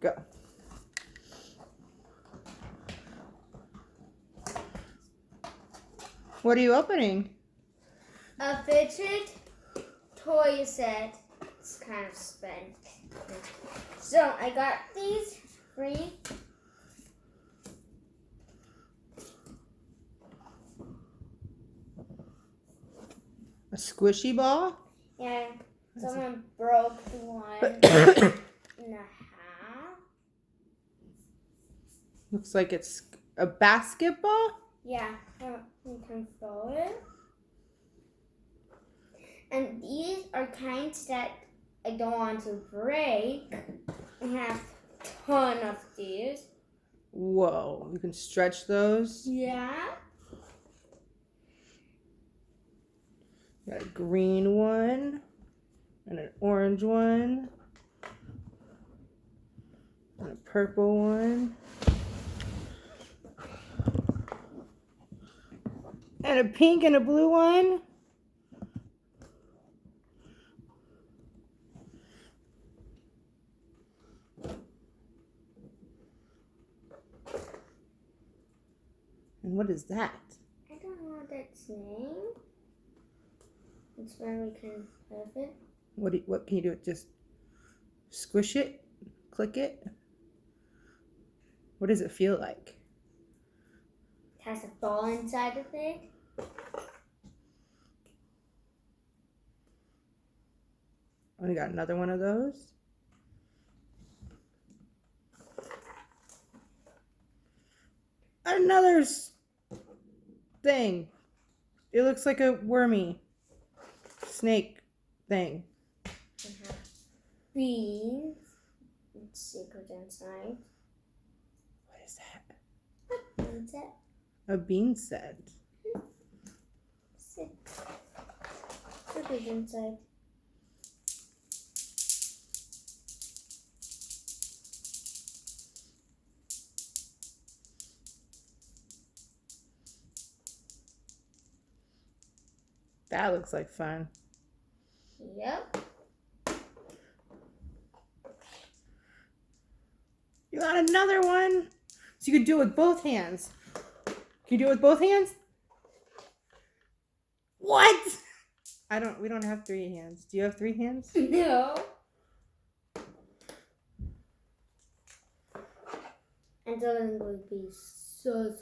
Go. What are you opening? A Fidget Toy Set. It's kind of spent. So I got these free. A squishy ball? Yeah, someone broke one in half. Looks like it's a basketball. Yeah, you can throw it. And these are kinds that I don't want to break. I have a ton of these. Whoa, you can stretch those. Yeah. Got a green one and an orange one and a purple one and a pink and a blue one. And what is that? I don't know that's name. It's where we can have it. What can you do? Just squish it, click it. What does it feel like? It has a ball inside of it. Oh, you got another one of those. Another thing. It looks like a wormy snake thing. We have beans. It's secret inside. What is that? That's it. A bean set. Secret inside. That looks like fun. Yep. You got another one. So you could do it with both hands. Can you do it with both hands? What? We don't have 3 hands. Do you have 3 hands? No. And then it would be so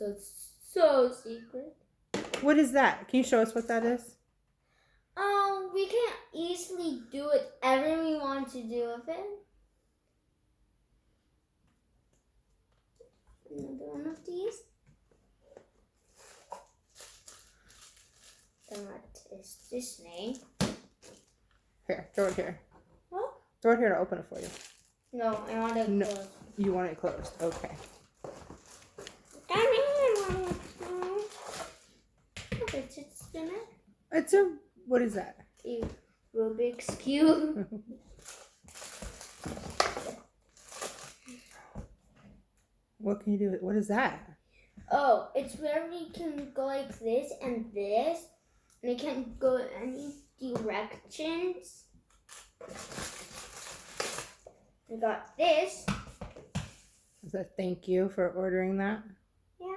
secret. What is that? Can you show us what that is? We can easily do whatever we want to do with it. Another one of these. Then what is this name? Here, throw it here. What? Throw it here to open it for you. No, I want to No. close. You want it closed. Okay. Fidget spinner. It's a, what is that? A Rubik's Cube. What can you do? What is that? Oh, it's where we can go like this and this. And it can go any directions. We got this. Is that thank you for ordering that? Yeah.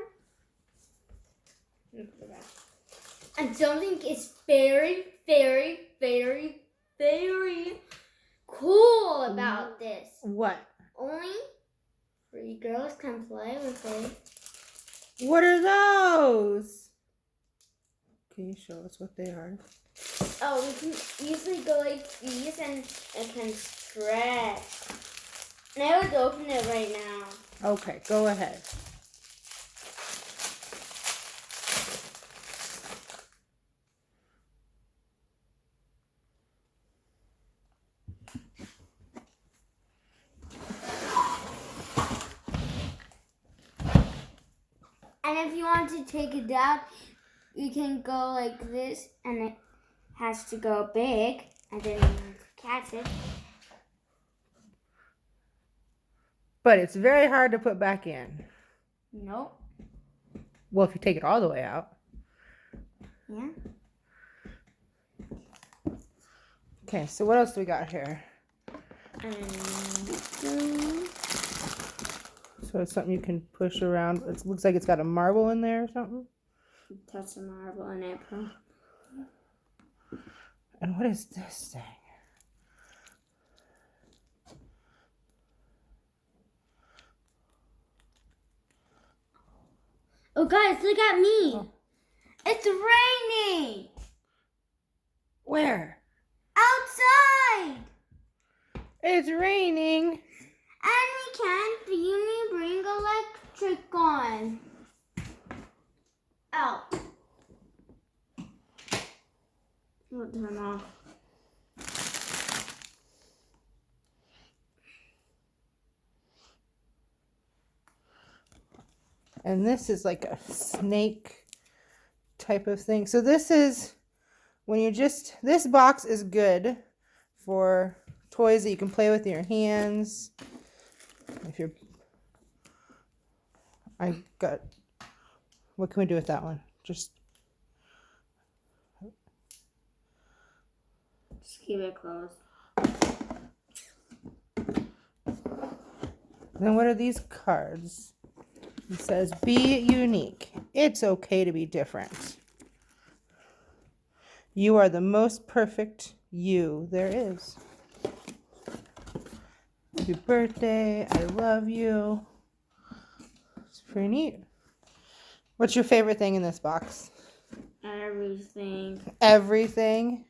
And something is very, very, very, very cool about this. What? Only 3 girls can play with it. What are those? Can you show us what they are? Oh, we can easily go like these and it can stretch. And I would open it right now. Okay, go ahead. And if you want to take it out, you can go like this and it has to go big. And then you have to catch it. But it's very hard to put back in. Nope. Well, if you take it all the way out. Yeah. Okay, so what else do we got here? So it's something you can push around. It looks like it's got a marble in there or something. Touch the marble in it. And what is this thing? Oh, guys, look at me. Oh. It's raining. Where? Outside. It's raining. And we can't even bring electric on. Ow. I'll turn off. And this is like a snake type of thing. So this is when you just, this box is good for toys that you can play with your hands. If you're, what can we do with that one? Just keep it closed. Then what are these cards? It says, be unique. It's okay to be different. You are the most perfect you there is. Happy birthday. I love you. It's pretty neat. What's your favorite thing in this box? Everything. Everything.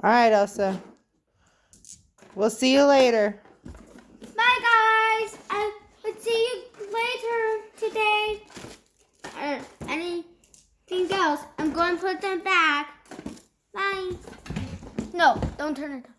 All right, Elsa. We'll see you later. Bye, guys. I will see you later today. Anything else? I'm going to put them back. Bye. No, don't turn it off.